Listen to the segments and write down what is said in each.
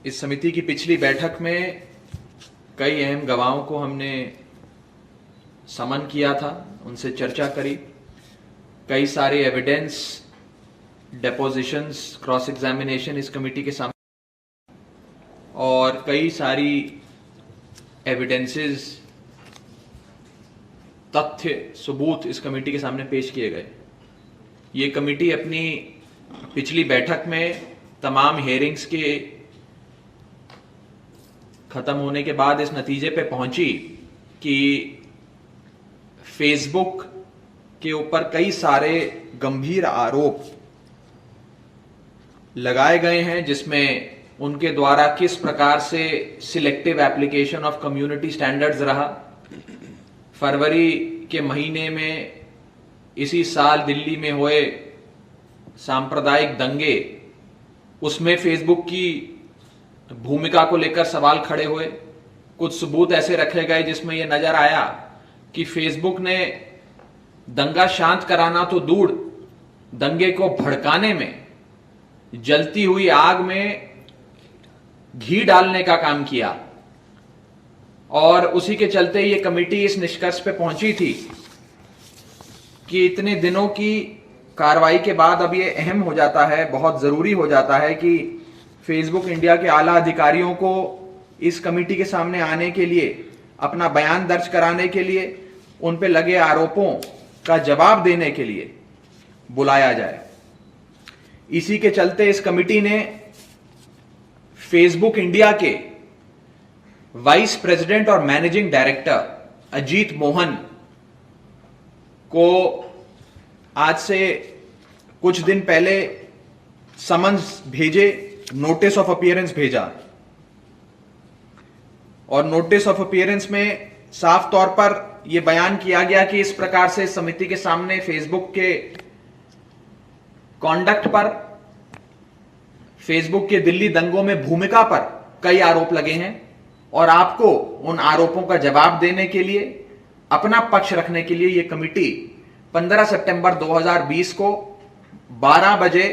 इस समिति की पिछली बैठक में कई अहम गवाहों को हमने समन किया था, उनसे चर्चा करी। कई सारे एविडेंस, डेपोजिशंस, क्रॉस एग्जामिनेशन इस कमेटी के सामने और कई सारी एविडेंसेस, तथ्य, सबूत इस कमेटी के सामने पेश किए गए। ये कमेटी अपनी पिछली बैठक में तमाम हेयरिंग्स के खत्म होने के बाद इस नतीजे पे पहुंची कि फेसबुक के ऊपर कई सारे गंभीर आरोप लगाए गए हैं, जिसमें उनके द्वारा किस प्रकार से selective application of community standards रहा। फरवरी के महीने में इसी साल दिल्ली में हुए सांप्रदायिक दंगे, उसमें फेसबुक की भूमिका को लेकर सवाल खड़े हुए। कुछ सबूत ऐसे रखे गए जिसमें यह नजर आया कि फेसबुक ने दंगा शांत कराना तो दूर, दंगे को भड़काने में जलती हुई आग में घी डालने का काम किया। और उसी के चलते ये कमेटी इस निष्कर्ष पे पहुंची थी कि इतने दिनों की कार्रवाई के बाद अब ये अहम हो जाता है, बहुत जरूरी हो जाता है कि फेसबुक इंडिया के आला अधिकारियों को इस कमेटी के सामने आने के लिए, अपना बयान दर्ज कराने के लिए, उन पे लगे आरोपों का जवाब देने के लिए बुलाया जाए। इसी के चलते इस कमेटी ने फेसबुक इंडिया के वाइस प्रेसिडेंट और मैनेजिंग डायरेक्टर अजीत मोहन को आज से कुछ दिन पहले समन्स भेजे, नोटिस ऑफ अपीयरेंस भेजा। और नोटिस ऑफ अपीयरेंस में साफ तौर पर यह बयान किया गया कि इस प्रकार से समिति के सामने फेसबुक के कॉन्डक्ट पर, फेसबुक के दिल्ली दंगों में भूमिका पर कई आरोप लगे हैं और आपको उन आरोपों का जवाब देने के लिए, अपना पक्ष रखने के लिए यह कमेटी 15 सितंबर 2020 को 12 बजे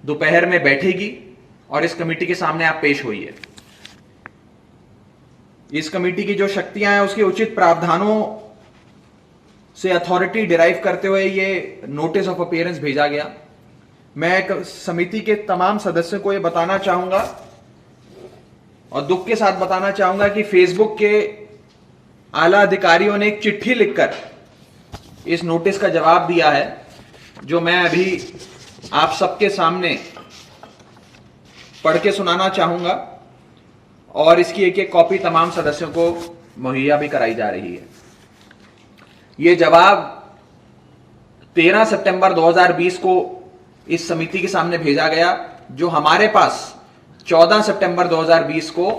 दोपहर में बैठेगी और इस कमेटी के सामने आप पेश होइए। इस कमेटी की जो शक्तियां हैं उसके उचित प्रावधानों से अथॉरिटी डिराइव करते हुए ये नोटिस ऑफ अपीयरेंस भेजा गया। मैं समिति के तमाम सदस्यों को यह बताना चाहूंगा और दुख के साथ बताना चाहूंगा कि फेसबुक के आला अधिकारियों ने एक चिट्ठी लिखकर इस नोटिस का जवाब दिया है, जो मैं अभी आप सबके सामने पढ़ के सुनाना चाहूंगा और इसकी एक एक कॉपी तमाम सदस्यों को मुहैया भी कराई जा रही है। यह जवाब 13 सितंबर 2020 को इस समिति के सामने भेजा गया, जो हमारे पास 14 सितंबर 2020 को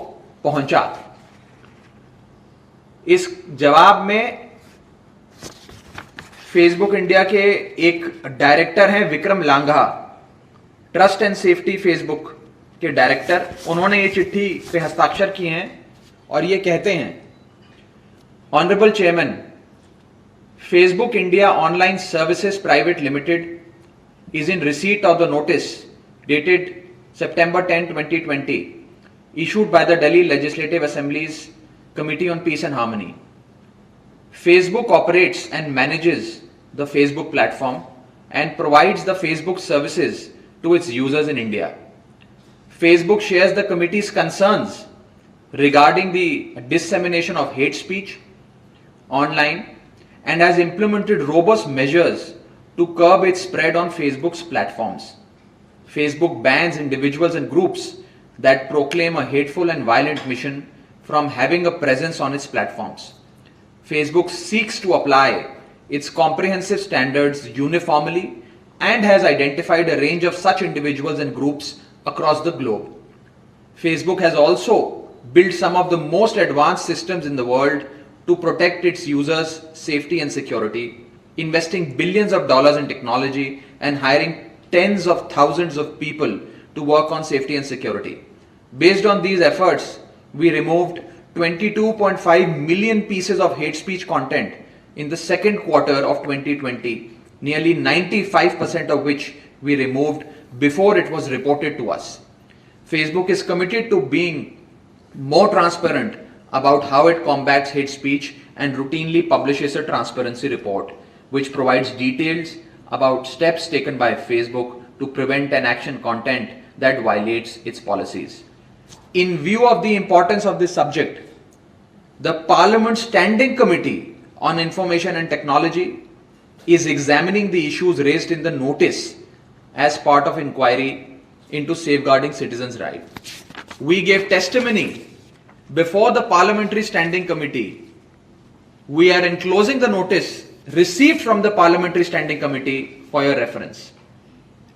पहुंचा। इस जवाब में फेसबुक इंडिया के एक डायरेक्टर हैं Vikram Langha, trust and safety Facebook के डायरेक्टर, उन्होंने ये चिट्ठी पे हस्ताक्षर किए हैं और ये कहते हैं, honourable chairman, Facebook India online services private limited is in receipt of the notice dated September 10, 2020 issued by the Delhi Legislative Assembly's Committee on Peace and Harmony. Facebook operates and manages the Facebook platform and provides the Facebook services to its users in India. Facebook shares the committee's concerns regarding the dissemination of hate speech online and has implemented robust measures to curb its spread on Facebook's platforms. Facebook bans individuals and groups that proclaim a hateful and violent mission from having a presence on its platforms. Facebook seeks to apply its comprehensive standards uniformly and has identified a range of such individuals and groups across the globe. Facebook has also built some of the most advanced systems in the world to protect its users' safety and security, investing billions of dollars in technology and hiring tens of thousands of people to work on safety and security. Based on these efforts, we removed 22.5 million pieces of hate speech content in the second quarter of 2020, nearly 95% of which we removed before it was reported to us. Facebook is committed to being more transparent about how it combats hate speech and routinely publishes a transparency report which provides details about steps taken by Facebook to prevent and action content that violates its policies. In view of the importance of this subject, the Parliament Standing Committee on Information and Technology is examining the issues raised in the notice as part of inquiry into safeguarding citizens' rights. We gave testimony before the Parliamentary Standing Committee. We are enclosing the notice received from the Parliamentary Standing Committee for your reference.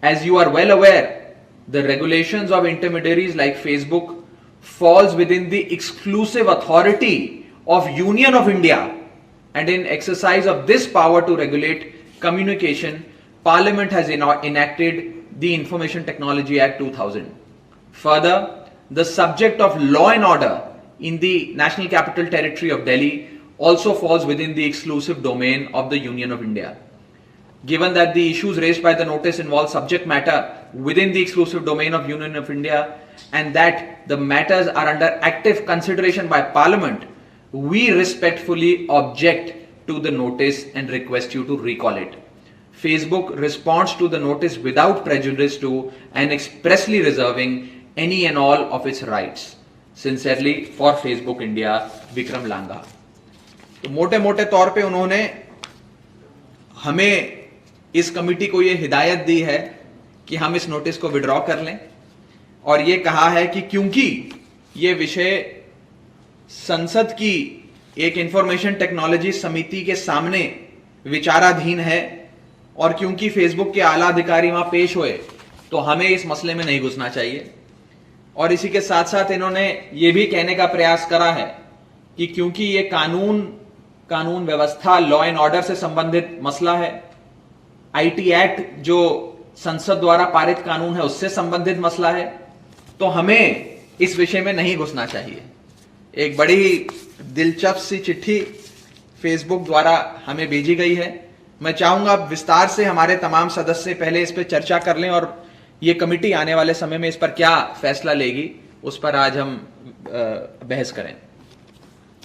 As you are well aware, the regulations of intermediaries like Facebook falls within the exclusive authority of Union of India, and in exercise of this power to regulate communication, Parliament has enacted the Information Technology Act 2000. Further, the subject of law and order in the National Capital Territory of Delhi also falls within the exclusive domain of the Union of India. Given that the issues raised by the notice involve subject matter within the exclusive domain of Union of India and that the matters are under active consideration by Parliament, we respectfully object to the notice and request you to recall it. Facebook responds to the notice without prejudice to and expressly reserving any and all of its rights. Sincerely, for Facebook India, Vikram Langha. तो मोटे मोटे तौर पे उन्होंने हमें इस committee को यह हिदायत दी है कि हम इस नोटिस को विड्रॉ कर लें और यह कहा है कि क्योंकि यह विषय संसद की एक इंफॉर्मेशन टेक्नोलॉजी समिति के सामने विचाराधीन है और क्योंकि फेसबुक के आला अधिकारी वहां पेश हुए तो हमें इस मसले में नहीं घुसना चाहिए। और इसी के साथ साथ इन्होंने ये भी कहने का प्रयास करा है कि क्योंकि ये कानून व्यवस्था लॉ एंड ऑर्डर से संबंधित मसला है, आईटी एक्ट जो संसद द्वारा पारित कानून है उससे संबंधित मसला है, तो हमें इस विषय में नहीं घुसना चाहिए। एक बड़ी दिलचस्प सी चिट्ठी फेसबुक द्वारा हमें भेजी गई है। मैं चाहूंगा विस्तार से हमारे तमाम सदस्य पहले इस पर चर्चा कर लें और ये कमिटी आने वाले समय में इस पर क्या फैसला लेगी उस पर आज हम बहस करें।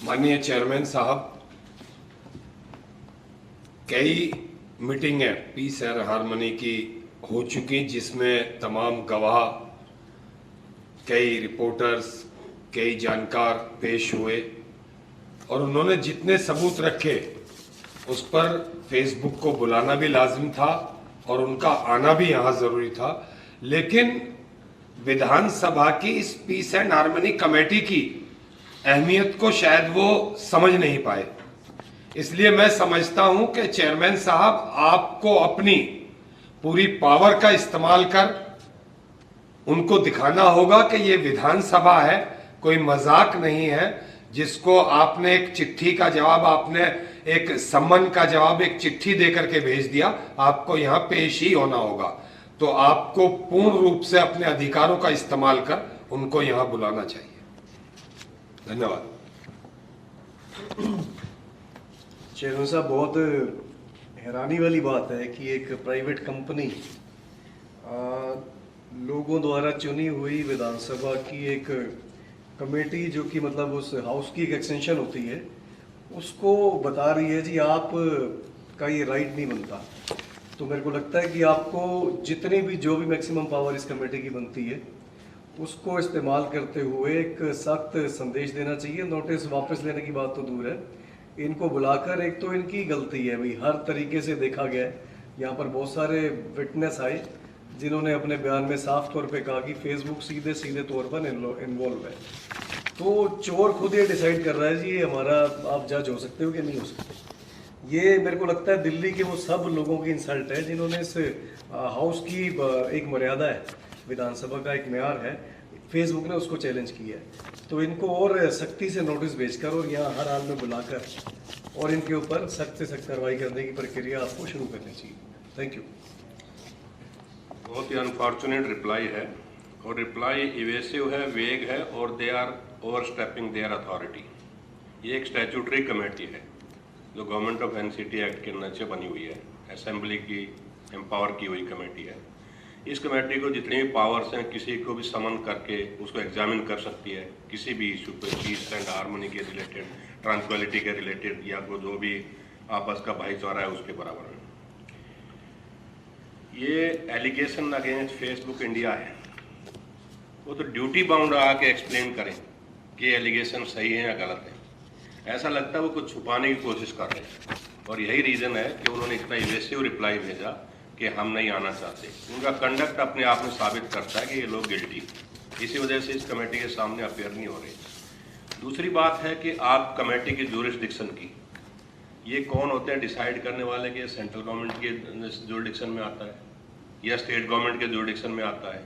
माननीय चेयरमैन साहब, कई मीटिंगें पीस एंड हार्मनी की हो चुकी जिसमें तमाम गवाह, कई रिपोर्टर्स, कई जानकार पेश हुए और उन्होंने जितने सबूत रखे उस पर फेसबुक को बुलाना भी लाजिम था और उनका आना भी यहाँ जरूरी था। लेकिन विधानसभा की इस पीस एंड हार्मनी कमेटी की अहमियत को शायद वो समझ नहीं पाए। इसलिए मैं समझता हूं कि चेयरमैन साहब आपको अपनी पूरी पावर का इस्तेमाल कर उनको दिखाना होगा कि ये विधानसभा है, कोई मजाक नहीं है जिसको आपने एक चिट्ठी का जवाब, आपने एक सम्मन का जवाब एक चिट्ठी देकर के भेज दिया, आपको यहाँ पेश ही होना होगा। तो आपको पूर्ण रूप से अपने अधिकारों का इस्तेमाल कर उनको यहाँ बुलाना चाहिए। धन्यवाद। चेयरमैन साहब, बहुत हैरानी वाली बात है कि एक प्राइवेट कंपनी लोगों द्वारा चुनी हुई विधानसभा की एक कमेटी, जो कि मतलब उस हाउस की एक एक्सटेंशन होती है, उसको बता रही है जी आप का ये राइट नहीं बनता। तो मेरे को लगता है कि आपको जितनी भी जो भी मैक्सिमम पावर इस कमेटी की बनती है उसको इस्तेमाल करते हुए एक सख्त संदेश देना चाहिए। नोटिस वापस लेने की बात तो दूर है, इनको बुलाकर, एक तो इनकी गलती है भाई, हर तरीके से देखा गया है। यहाँ पर बहुत सारे विटनेस आए जिन्होंने अपने बयान में साफ तौर पे कहा कि फेसबुक सीधे सीधे तौर पर इन्वॉल्व है। तो चोर खुद ये डिसाइड कर रहा है जी ये हमारा, आप जज हो सकते हो कि नहीं हो सकते। ये मेरे को लगता है दिल्ली के वो सब लोगों की इंसल्ट है जिन्होंने इस हाउस की एक मर्यादा है, विधानसभा का एक म्यार है, फेसबुक ने उसको चैलेंज किया है। तो इनको और सख्ती से नोटिस भेजकर और यहाँ हर हाल में बुलाकर और इनके ऊपर सख्त से सख्त कार्रवाई करने की प्रक्रिया आपको शुरू करनी चाहिए। Thank you. बहुत ही अनफॉर्चुनेट रिप्लाई है और रिप्लाई इवेसिव है, वेग है और they are overstepping their authority. ये एक स्टैट्यूटरी कमेटी है जो गवर्नमेंट ऑफ एनसीटी एक्ट के नीचे बनी हुई है, असेंबली की एम्पावर की हुई कमेटी है। इस कमेटी को जितनी भी पावर्स हैं, किसी को भी समन करके उसको एग्जामिन कर सकती है, किसी भी इशू पे, पीस एंड हार्मनी के रिलेटेड, ट्रांक्विलिटी के रिलेटेड, या को जो भी आपस का भाईचारा है उसके बराबर में। ये एलिगेशन अगेंस्ट फेसबुक इंडिया है, वो तो ड्यूटी बाउंड आके एक्सप्लेन करें कि एलिगेशन सही है या गलत है। ऐसा लगता है वो कुछ छुपाने की कोशिश कर रहे हैं, और यही रीज़न है कि उन्होंने इतना इवेसिव रिप्लाई भेजा कि हम नहीं आना चाहते। उनका कंडक्ट अपने आप में साबित करता है कि ये लोग गिल्टी, इसी वजह से इस कमेटी के सामने अपेयर नहीं हो रहे। दूसरी बात है कि आप कमेटी की ज्यूरिसडिक्शन की, ये कौन होते हैं डिसाइड करने वाले कि सेंट्रल गवर्नमेंट के ज्यूरिसडिक्शन में आता है या स्टेट गवर्नमेंट के ज्यूरिसडिक्शन में आता है।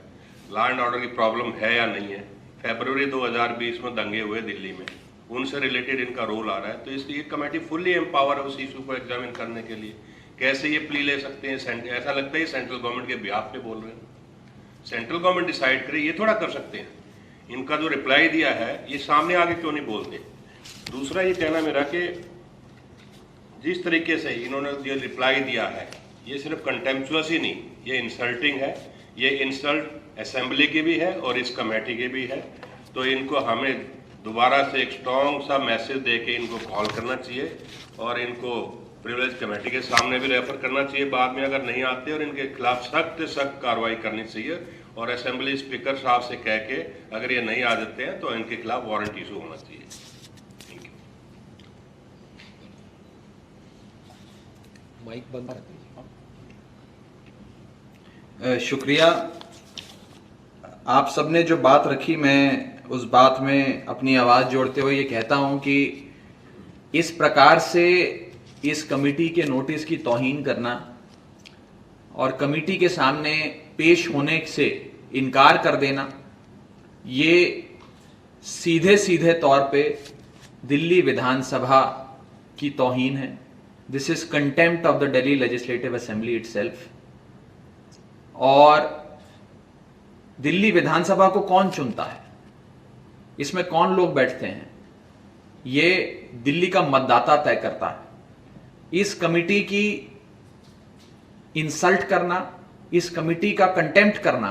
लॉ एंड ऑर्डर की प्रॉब्लम है या नहीं है। फरवरी 2020 में दंगे हुए दिल्ली में, उनसे रिलेटेड इनका रोल आ रहा है, तो इसलिए कमेटी फुल्ली एम्पावर है उस इशू को एग्जामिन करने के लिए। कैसे ये प्ली ले सकते हैं, ऐसा लगता है सेंट्रल गवर्नमेंट के बिहाफ पे बोल रहे हैं। सेंट्रल गवर्नमेंट डिसाइड करे, ये थोड़ा कर सकते हैं। इनका जो रिप्लाई दिया है ये सामने आके क्यों नहीं बोलते। दूसरा ये कहना मेरा कि जिस तरीके से इन्होंने जो रिप्लाई दिया है ये सिर्फ कंटेम्पचुअस ही नहीं, ये इंसल्टिंग है। ये इंसल्ट असेंबली की भी है और इस कमेटी की भी है। तो इनको हमें दोबारा से एक स्ट्रॉन्ग सा मैसेज दे के इनको कॉल करना चाहिए और इनको प्रिविलेज कमेटी के सामने भी रेफर करना चाहिए बाद में अगर नहीं आते, और इनके खिलाफ सख्त से सख्त कार्रवाई करनी चाहिए। और असेंबली स्पीकर साहब से कह के अगर ये नहीं आ जाते हैं तो इनके खिलाफ वारंट इशू होना चाहिए। Thank you. माइक बंद। शुक्रिया। आप सबने जो बात रखी, मैं उस बात में अपनी आवाज़ जोड़ते हुए ये कहता हूं कि इस प्रकार से इस कमेटी के नोटिस की तौहीन करना और कमेटी के सामने पेश होने से इनकार कर देना, ये सीधे सीधे तौर पे दिल्ली विधानसभा की तौहीन है। This is contempt of the Delhi legislative assembly itself. और दिल्ली विधानसभा को कौन चुनता है, इसमें कौन लोग बैठते हैं, ये दिल्ली का मतदाता तय करता है। इस कमेटी की इंसल्ट करना, इस कमेटी का कंटेम्प्ट करना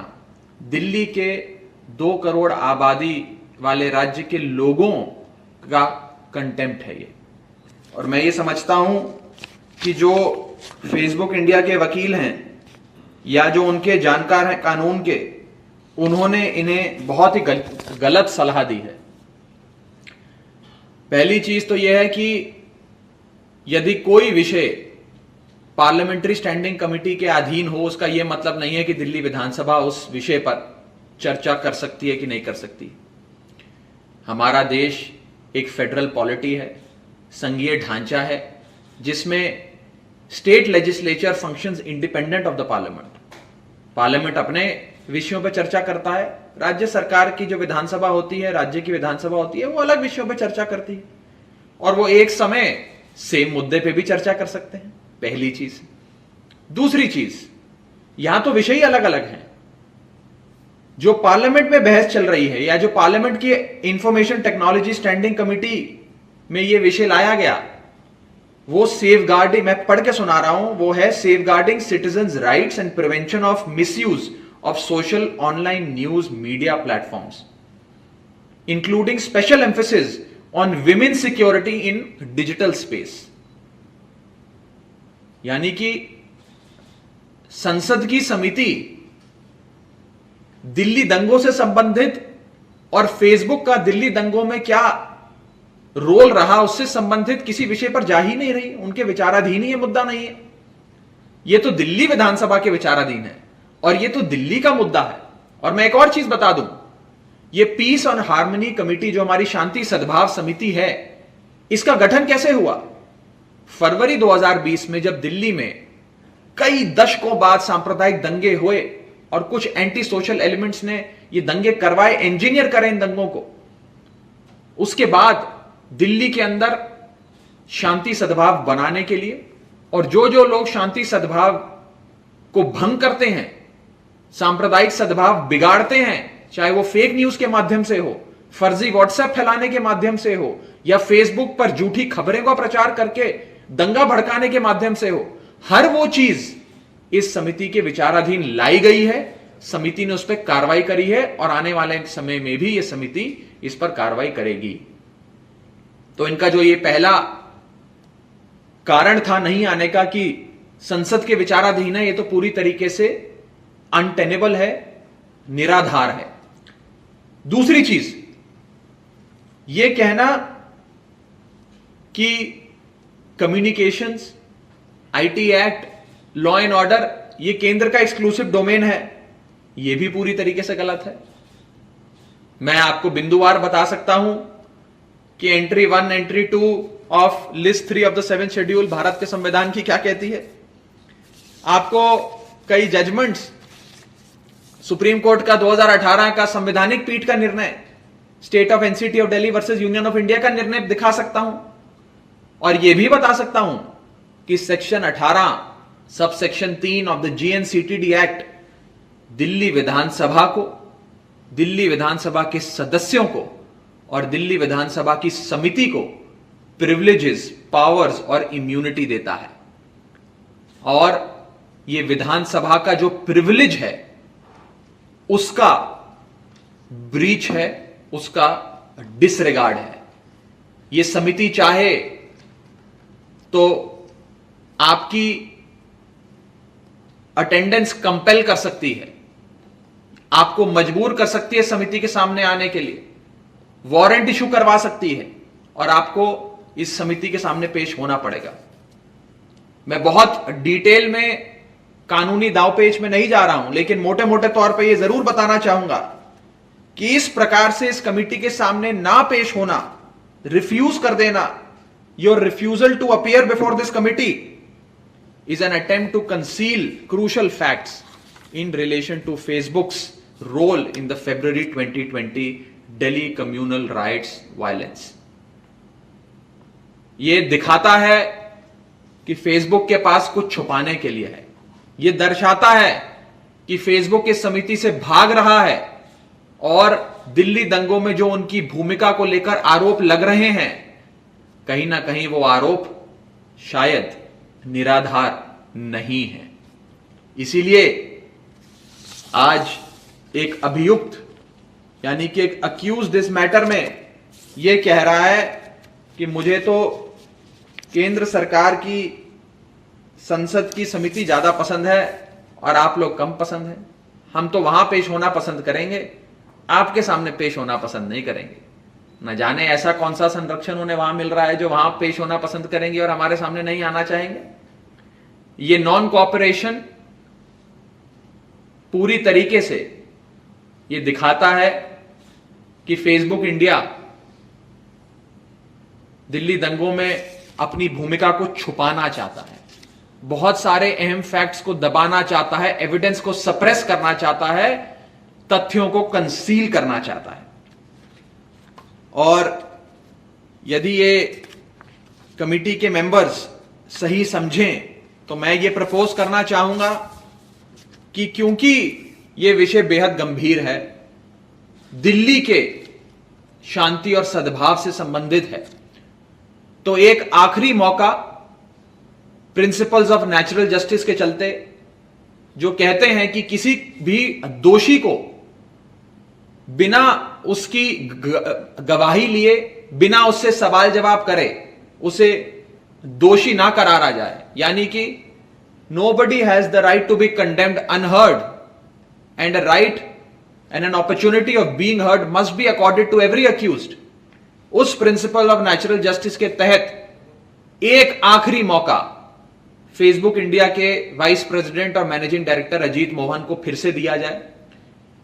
दिल्ली के 2 करोड़ आबादी वाले राज्य के लोगों का कंटेम्प्ट है ये। और मैं ये समझता हूं कि जो फेसबुक इंडिया के वकील हैं या जो उनके जानकार हैं कानून के, उन्होंने इन्हें बहुत ही गलत सलाह दी है। पहली चीज तो यह है कि यदि कोई विषय पार्लियामेंट्री स्टैंडिंग कमेटी के अधीन हो, उसका यह मतलब नहीं है कि दिल्ली विधानसभा उस विषय पर चर्चा कर सकती है कि नहीं कर सकती। हमारा देश एक फेडरल पॉलिटी है, संघीय ढांचा है, जिसमें state legislature functions independent of the parliament. Parliament अपने विषयों पर चर्चा करता है, राज्य सरकार की जो विधानसभा होती है, राज्य की विधानसभा होती है, वो अलग विषयों पर चर्चा करती है और वो एक समय सेम मुद्दे पे भी चर्चा कर सकते हैं। पहली चीज। दूसरी चीज, यहां तो विषय ही अलग अलग हैं। जो पार्लियामेंट में बहस चल रही है या जो पार्लियामेंट की इंफॉर्मेशन टेक्नोलॉजी स्टैंडिंग कमेटी में ये विषय लाया गया, वो सेफगार्डिंग, मैं पढ़ के सुना रहा हूं, वो है safeguarding citizens rights and prevention of misuse of social online news media platforms, including special emphasis on women security in digital space. यानी कि संसद की समिति दिल्ली दंगों से संबंधित और फेसबुक का दिल्ली दंगों में क्या रोल रहा उससे संबंधित किसी विषय पर जा ही नहीं रही। उनके विचाराधीन ही ये मुद्दा नहीं है। ये तो दिल्ली विधानसभा के विचाराधीन है और ये तो दिल्ली का मुद्दा है। और मैं एक और चीज बता दूं, ये पीस और हार्मनी कमेटी जो हमारी शांति सद्भाव समिति है, इसका गठन कैसे हुआ? फरवरी 2020 में जब दिल्ली में कई दशकों बाद सांप्रदायिक दंगे हुए और कुछ एंटी सोशल एलिमेंट्स ने ये दंगे करवाए, इंजीनियर करे इन दंगों को, उसके बाद दिल्ली के अंदर शांति सद्भाव बनाने के लिए, और जो जो लोग शांति सद्भाव को भंग करते हैं, सांप्रदायिक सद्भाव बिगाड़ते हैं, चाहे वो फेक न्यूज के माध्यम से हो, फर्जी व्हाट्सएप फैलाने के माध्यम से हो, या फेसबुक पर झूठी खबरें का प्रचार करके दंगा भड़काने के माध्यम से हो, हर वो चीज इस समिति के विचाराधीन लाई गई है समिति ने उस पर कार्रवाई करी है और आने वाले समय में भी यह समिति इस पर कार्रवाई करेगी। तो इनका जो ये पहला कारण था नहीं आने का कि संसद के विचाराधीन है, ये तो पूरी तरीके से अनटेनेबल है, निराधार है। दूसरी चीज, ये कहना कि communications, IT act, law and order ये केंद्र का एक्सक्लूसिव डोमेन है, यह भी पूरी तरीके से गलत है। मैं आपको बिंदुवार बता सकता हूं कि entry 1, entry 2 of list 3 of the 7th schedule Bharat के संविधान की क्या कहती है। आपको कई जजमेंट्स, सुप्रीम कोर्ट का 2018 का संवैधानिक पीठ का निर्णय, state of NCT of Delhi versus union of India का निर्णय दिखा सकता हूं और यह भी बता सकता हूं कि section 18 sub section 3 of the GNCTD act Delhi Vidhan Sabha को, दिल्ली विधानसभा के सदस्यों को और दिल्ली विधानसभा की समिति को प्रिविलेजेस, पावर्स और इम्यूनिटी देता है। और यह विधानसभा का जो प्रिविलेज है उसका ब्रीच है, उसका डिसरिगार्ड है। यह समिति चाहे तो आपकी अटेंडेंस कंपेल कर सकती है, आपको मजबूर कर सकती है समिति के सामने आने के लिए, वारंट इशू करवा सकती है और आपको इस समिति के सामने पेश होना पड़ेगा। मैं बहुत डिटेल में कानूनी दांवपेच में नहीं जा रहा हूं, लेकिन मोटे मोटे तौर पे यह जरूर बताना चाहूंगा कि इस प्रकार से इस कमिटी के सामने ना पेश होना, रिफ्यूज कर देना, your refusal to appear before this committee is an attempt to conceal crucial facts in relation to Facebook's role in the February 2020 Delhi communal riots violence। यह दिखाता है कि Facebook के पास कुछ छुपाने के लिए है। यह दर्शाता है कि Facebook इस समिति से भाग रहा है और दिल्ली दंगों में जो उनकी भूमिका को लेकर आरोप लग रहे हैं, कहीं ना कहीं वो आरोप शायद निराधार नहीं है। इसीलिए आज एक अभियुक्त यानी कि एक अक्यूज्ड इस मैटर में यह कह रहा है कि मुझे तो केंद्र सरकार की संसद की समिति ज्यादा पसंद है और आप लोग कम पसंद है। हम तो वहां पेश होना पसंद करेंगे, आपके सामने पेश होना पसंद नहीं करेंगे। न जाने ऐसा कौन सा संरक्षण उन्हें वहां मिल रहा है जो वहां पेश होना पसंद करेंगे और हमारे सामने नहीं आना चाहेंगे। ये नॉन कोऑपरेशन पूरी तरीके से ये दिखाता है कि फेसबुक इंडिया दिल्ली दंगों में अपनी भूमिका को छुपाना चाहता है, बहुत सारे अहम फैक्ट्स को दबाना चाहता है, एविडेंस को सप्रेस करना चाहता है, तथ्यों को कंसील करना चाहता है। और यदि ये कमिटी के मेंबर्स सही समझें तो मैं ये प्रपोज करना चाहूंगा कि क्योंकि यह विषय बेहद गंभीर है, दिल्ली के शांति और सद्भाव से संबंधित है, तो एक आखिरी मौका प्रिंसिपल्स ऑफ नेचुरल जस्टिस के चलते, जो कहते हैं कि किसी भी दोषी को बिना उसकी गवाही लिए, बिना उससे सवाल जवाब करे उसे दोषी ना करारा जाए, यानी कि nobody has the right to be condemned unheard and a right and an opportunity of being heard must be accorded to every accused। उस प्रिंसिपल ऑफ नेचुरल जस्टिस के तहत एक आखिरी मौका फेसबुक इंडिया के वाइस प्रेसिडेंट और managing director Ajit Mohan को फिर से दिया जाए।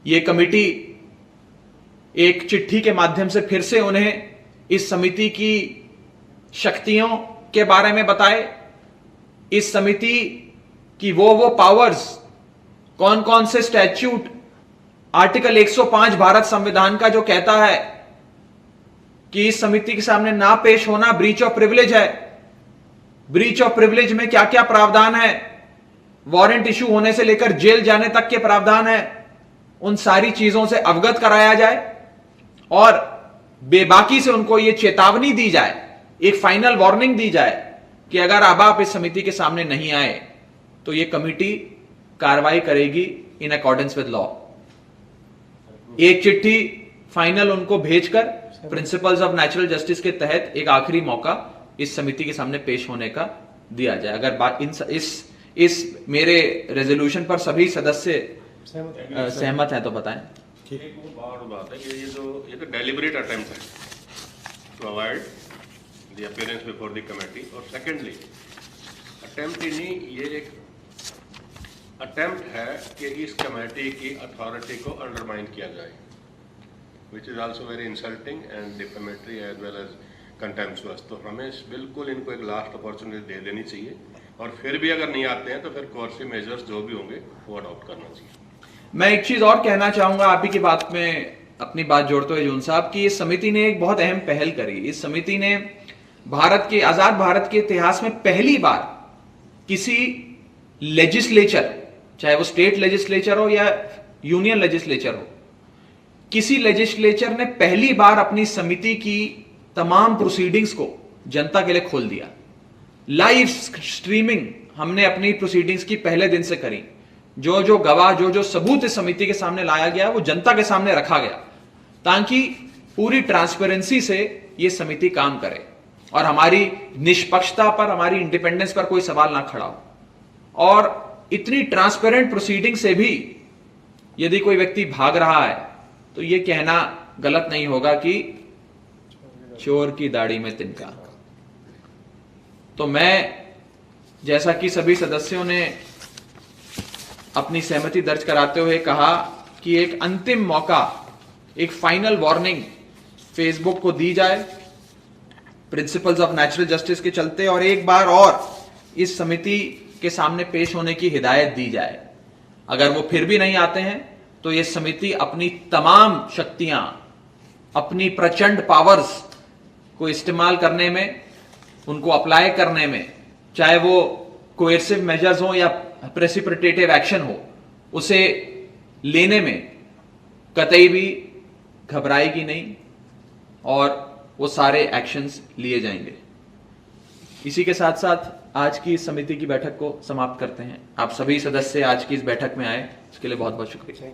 यह कमिटी एक चिट्ठी के माध्यम से फिर से उन्हें इस समिति की शक्तियों के बारे में बताए, इस समिति कि वो पावर्स, कौन कौन से स्टैट्यूट, आर्टिकल 105 भारत संविधान का जो कहता है कि इस समिति के सामने ना पेश होना ब्रीच ऑफ प्रिविलेज है, ब्रीच ऑफ प्रिविलेज में क्या क्या प्रावधान है, वारंट इशू होने से लेकर जेल जाने तक के प्रावधान है, उन सारी चीजों से अवगत कराया जाए और बेबाकी से उनको यह चेतावनी दी जाए, एक फाइनल वार्निंग दी जाए कि अगर अब आप इस समिति के सामने नहीं आए तो यह कमिटी कार्रवाई करेगी इन अकॉर्डेंस विद लॉ। एक चिट्ठी फाइनल उनको भेजकर प्रिंसिपल्स ऑफ नेचुरल जस्टिस के तहत एक आखिरी मौका इस समिति के सामने पेश होने का दिया जाए। अगर बात इस मेरे रेजोल्यूशन पर सभी सदस्य सहमत हैं तो बताएं। एक और बात है कि ये तो डेलिबरेट अटेम्प्ट है to avoid the appearance before the committee, और सेकेंडली अटेम्प्ट ही नहीं, ये एक अटेम्प्ट है कि इस कमेटी की अथॉरिटी को अंडरमाइन किया जाए, which is also very insulting and defamatory as well as contemptuous. तो हमें बिल्कुल इनको एक लास्ट अपॉर्चुनिटी दे देनी चाहिए, और फिर भी अगर नहीं आते हैं तो फिर कोर्सिव मेजर्स जो भी होंगे वो अडॉप्ट करना चाहिए। मैं एक चीज और कहना चाहूंगा आप ही की बात में अपनी बात जोड़ते हुए जून साहब की, इस समिति ने एक बहुत अहम पहल करी। इस समिति ने आजाद भारत के इतिहास में पहली बार किसी लेजिस्लेचर, चाहे वो स्टेट लेजिस्लेचर हो या यूनियन लेजिस्लेचर हो, किसी लेजिस्लेचर ने पहली बार अपनी समिति की तमाम प्रोसीडिंग्स को जनता के लिए खोल दिया। लाइव स्ट्रीमिंग हमने अपनी प्रोसीडिंग्स की पहले दिन से करी। जो गवाह, जो सबूत इस समिति के सामने लाया गया वो जनता के सामने रखा गया, ताकि पूरी ट्रांसपेरेंसी से ये समिति काम करे और हमारी निष्पक्षता पर, हमारी इंडिपेंडेंस पर कोई सवाल ना खड़ा हो। और इतनी ट्रांसपेरेंट प्रोसीडिंग से भी यदि कोई व्यक्ति भाग रहा है तो ये कहना गलत नहीं होगा कि चोर की दाढ़ी में तिनका। तो मैं, जैसा कि सभी सदस्यों ने अपनी सहमति दर्ज कराते हुए कहा कि एक अंतिम मौका, एक फाइनल वार्निंग फेसबुक को दी जाए प्रिंसिपल्स ऑफ नेचुरल जस्टिस के चलते, और एक बार और इस समिति के सामने पेश होने की हिदायत दी जाए। अगर वो फिर भी नहीं आते हैं तो ये समिति अपनी तमाम शक्तियां, अपनी प्रचंड पावर्स को इस्तेमाल करने में, उनको अप्लाई करने में, चाहे वो कोएर्सिव मेजर्स हो या प्रेसिपिटेटिव एक्शन हो, उसे लेने में कतई भी घबराएगी नहीं और वो सारे एक्शंस लिए जाएंगे। इसी के साथ साथ आज की इस समिति की बैठक को समाप्त करते हैं। आप सभी सदस्य आज की इस बैठक में आए, इसके लिए बहुत बहुत शुक्रिया।